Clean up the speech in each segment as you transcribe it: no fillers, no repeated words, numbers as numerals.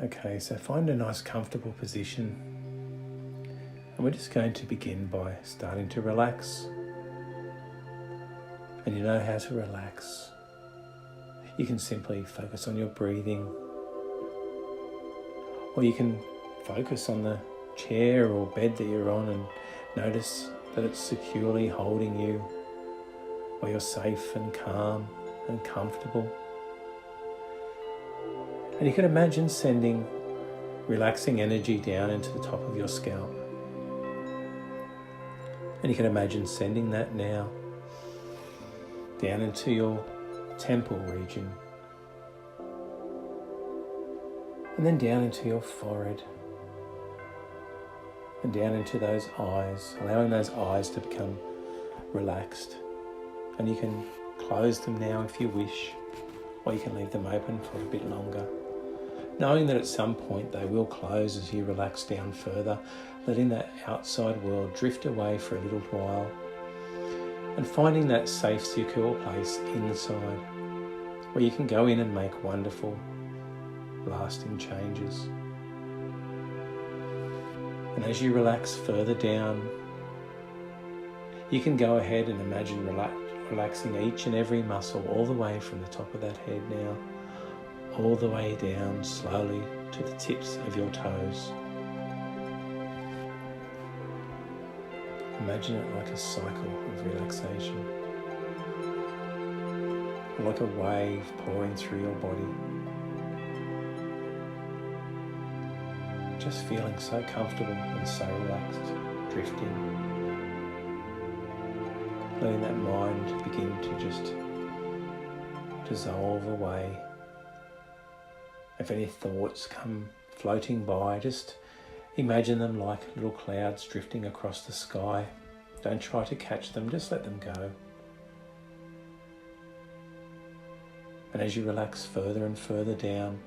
Okay, so find a nice comfortable position. And we're just going to begin by starting to relax. And you know how to relax. You can simply focus on your breathing. Or you can focus on the chair or bed that you're on and notice that it's securely holding you, where you're safe and calm and comfortable. And you can imagine sending relaxing energy down into the top of your scalp. And you can imagine sending that now down into your temple region. And then down into your forehead. And down into those eyes, allowing those eyes to become relaxed. And you can close them now if you wish, or you can leave them open for a bit longer. Knowing that at some point they will close as you relax down further, letting that outside world drift away for a little while, and finding that safe, secure place inside, where you can go in and make wonderful, lasting changes. And as you relax further down, you can go ahead and imagine relaxing each and every muscle all the way from the top of that head now, all the way down slowly to the tips of your toes. Imagine it like a cycle of relaxation, like a wave pouring through your body. Just feeling so comfortable and so relaxed, drifting. Letting that mind begin to just dissolve away. If any thoughts come floating by, just imagine them like little clouds drifting across the sky. Don't try to catch them, just let them go. And as you relax further and further down,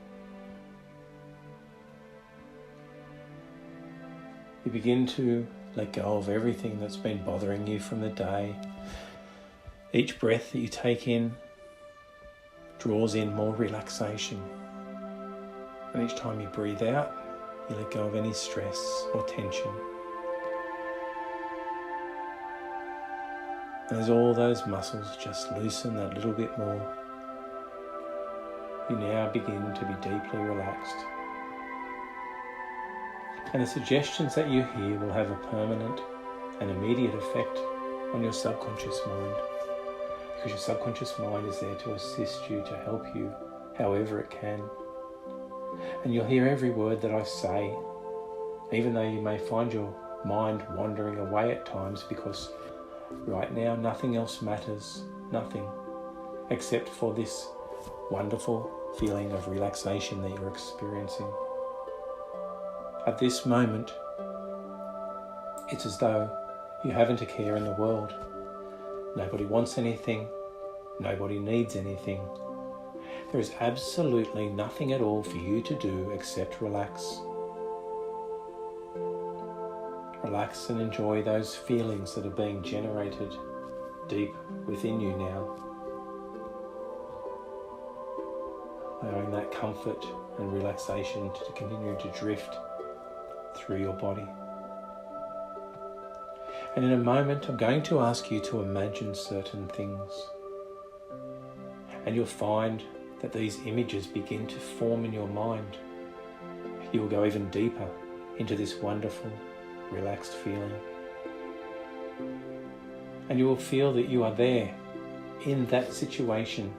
you begin to let go of everything that's been bothering you from the day. Each breath that you take in draws in more relaxation. And each time you breathe out, you let go of any stress or tension. And as all those muscles just loosen that little bit more, you now begin to be deeply relaxed. And the suggestions that you hear will have a permanent and immediate effect on your subconscious mind, because your subconscious mind is there to assist you, to help you however it can. And you'll hear every word that I say, even though you may find your mind wandering away at times, because right now nothing else matters, nothing, except for this wonderful feeling of relaxation that you're experiencing. At this moment, it's as though you haven't a care in the world. Nobody wants anything. Nobody needs anything. There is absolutely nothing at all for you to do except relax. Relax and enjoy those feelings that are being generated deep within you now. Allowing that comfort and relaxation to continue to drift through your body. And in a moment, I'm going to ask you to imagine certain things. And you'll find that these images begin to form in your mind. You will go even deeper into this wonderful, relaxed feeling. And you will feel that you are there in that situation,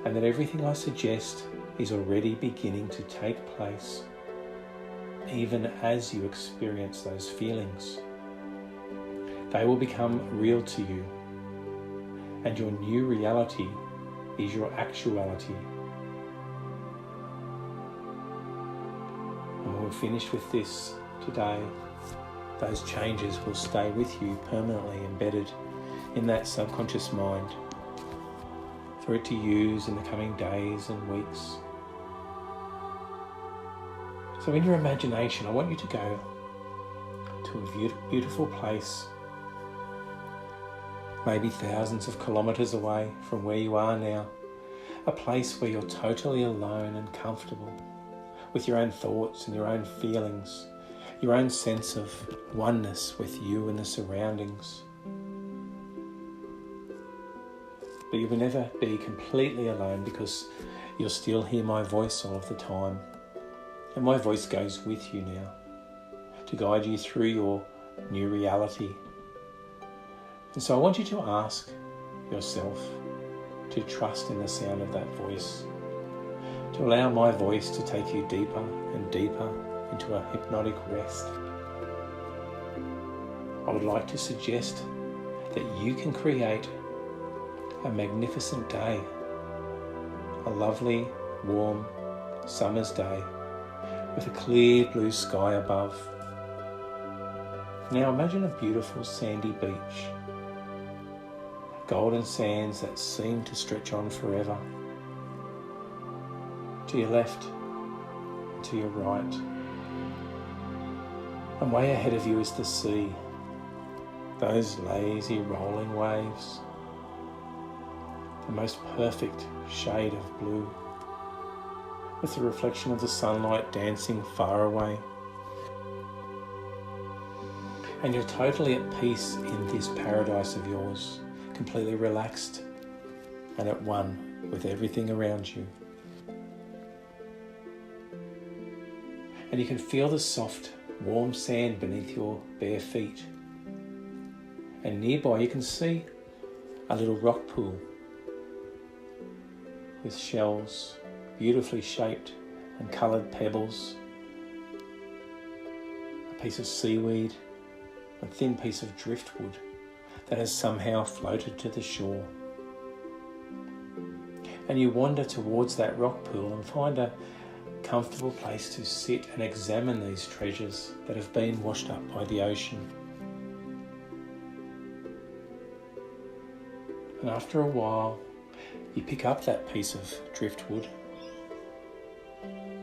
and that everything I suggest is already beginning to take place, even as you experience those feelings. They will become real to you, and your new reality is your actuality. And when we're finished with this today, those changes will stay with you permanently embedded in that subconscious mind for it to use in the coming days and weeks. So in your imagination, I want you to go to a beautiful place, maybe thousands of kilometres away from where you are now, a place where you're totally alone and comfortable, with your own thoughts and your own feelings, your own sense of oneness with you and the surroundings. But you will never be completely alone, because you'll still hear my voice all of the time. And my voice goes with you now to guide you through your new reality. And so I want you to ask yourself to trust in the sound of that voice, to allow my voice to take you deeper and deeper into a hypnotic rest. I would like to suggest that you can create a magnificent day, a lovely, warm summer's day with a clear blue sky above. Now imagine a beautiful sandy beach, golden sands that seem to stretch on forever. To your left and to your right. And way ahead of you is the sea, those lazy rolling waves, the most perfect shade of blue, with the reflection of the sunlight dancing far away. And you're totally at peace in this paradise of yours, completely relaxed and at one with everything around you. And you can feel the soft, warm sand beneath your bare feet. And nearby you can see a little rock pool with shells, beautifully shaped and coloured pebbles, a piece of seaweed, a thin piece of driftwood that has somehow floated to the shore. And you wander towards that rock pool and find a comfortable place to sit and examine these treasures that have been washed up by the ocean. And after a while, you pick up that piece of driftwood,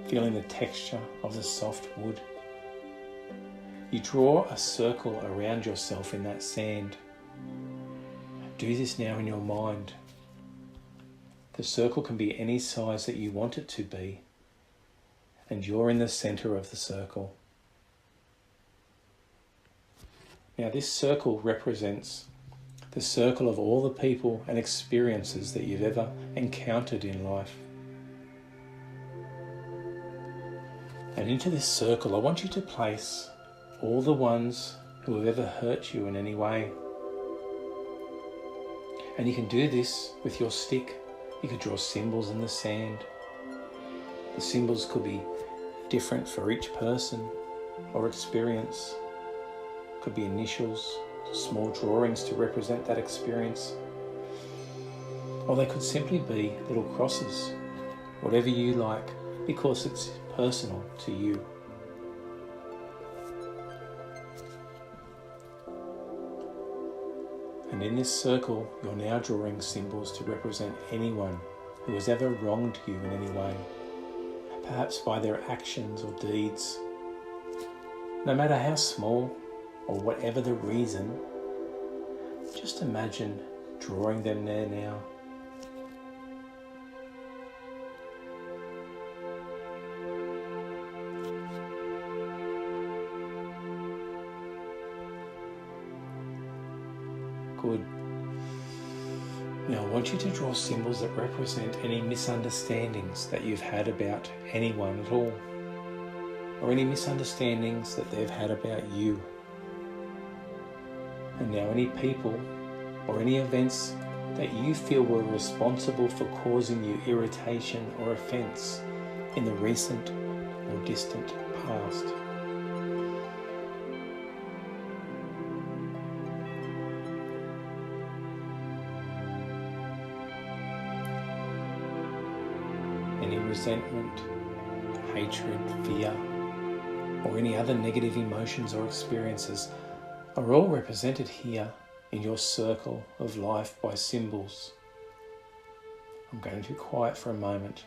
feeling the texture of the soft wood. You draw a circle around yourself in that sand. Do this now in your mind. The circle can be any size that you want it to be, and you're in the centre of the circle. Now this circle represents the circle of all the people and experiences that you've ever encountered in life. And into this circle, I want you to place all the ones who have ever hurt you in any way. And you can do this with your stick. You could draw symbols in the sand. The symbols could be different for each person or experience. Could be initials, small drawings to represent that experience. Or they could simply be little crosses, whatever you like, because it's personal to you. And in this circle, you're now drawing symbols to represent anyone who has ever wronged you in any way, perhaps by their actions or deeds. No matter how small or whatever the reason, just imagine drawing them there now. Good. Now I want you to draw symbols that represent any misunderstandings that you've had about anyone at all, or any misunderstandings that they've had about you. And now any people or any events that you feel were responsible for causing you irritation or offence in the recent or distant past. Any resentment, hatred, fear, or any other negative emotions or experiences are all represented here in your circle of life by symbols. I'm going to be quiet for a moment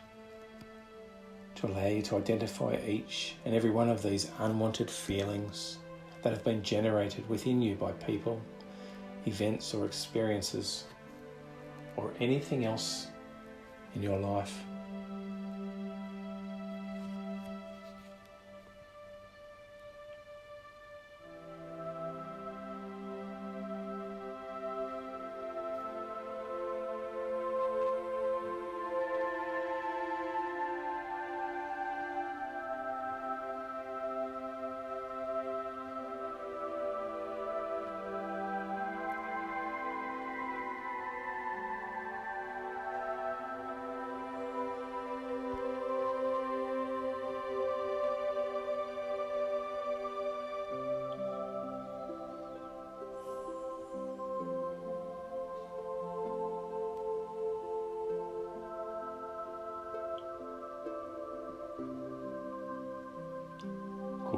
to allow you to identify each and every one of these unwanted feelings that have been generated within you by people, events or experiences, or anything else in your life.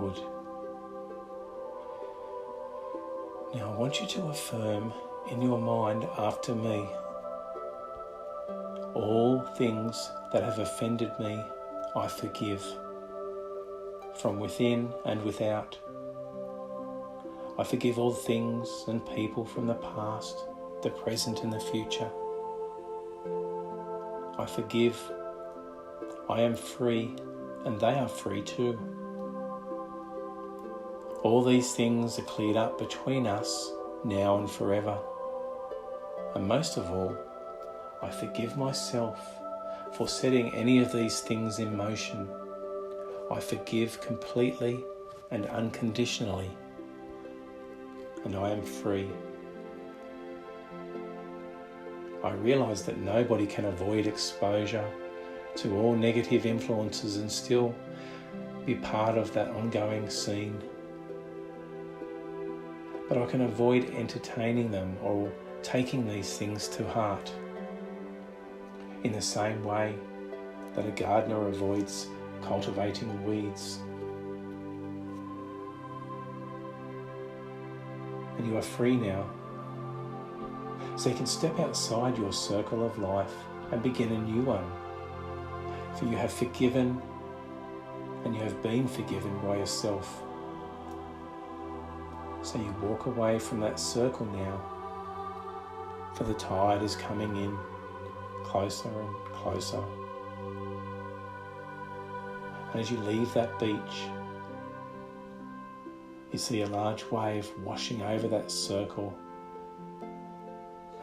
forward. Now I want you to affirm in your mind after me, all things that have offended me, I forgive, from within and without. I forgive all things and people from the past, the present and the future. I forgive. I am free, and they are free too. All these things are cleared up between us now and forever. And most of all, I forgive myself for setting any of these things in motion. I forgive completely and unconditionally, and I am free. I realise that nobody can avoid exposure to all negative influences and still be part of that ongoing scene. But I can avoid entertaining them or taking these things to heart, in the same way that a gardener avoids cultivating weeds. And you are free now, so you can step outside your circle of life and begin a new one. For you have forgiven, and you have been forgiven by yourself. So you walk away from that circle now, for the tide is coming in closer and closer. And as you leave that beach, you see a large wave washing over that circle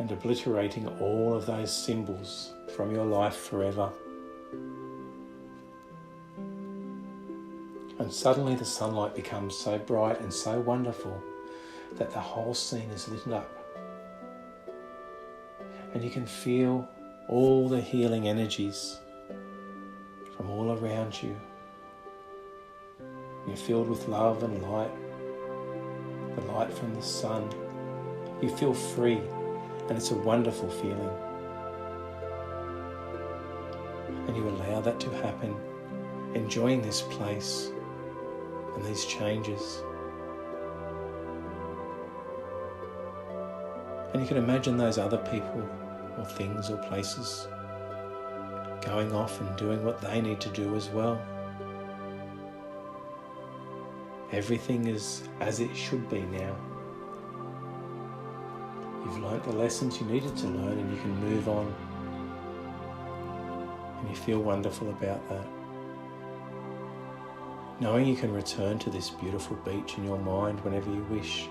and obliterating all of those symbols from your life forever. And suddenly the sunlight becomes so bright and so wonderful that the whole scene is lit up. And you can feel all the healing energies from all around you. You're filled with love and light, the light from the sun. You feel free, and it's a wonderful feeling. And you allow that to happen, enjoying this place and these changes. And you can imagine those other people or things or places going off and doing what they need to do as well. Everything is as it should be now. You've learnt the lessons you needed to learn, and you can move on. And you feel wonderful about that. Knowing you can return to this beautiful beach in your mind whenever you wish.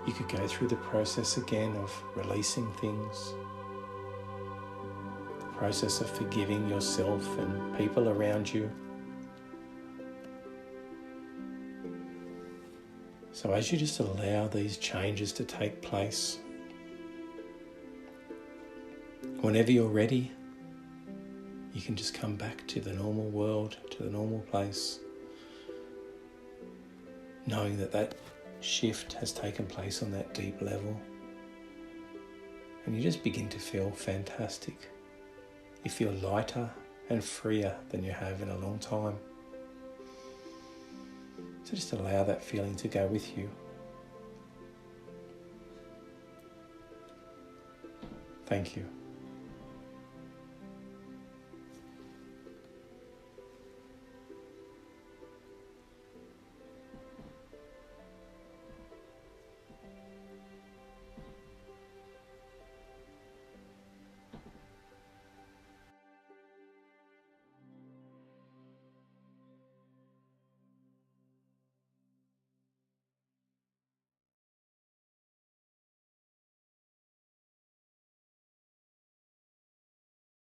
You could go through the process again of releasing things, the process of forgiving yourself and people around you. So as you just allow these changes to take place, whenever you're ready, you can just come back to the normal world, to the normal place, knowing that that shift has taken place on that deep level. And you just begin to feel fantastic. You feel lighter and freer than you have in a long time. So just allow that feeling to go with you. Thank you.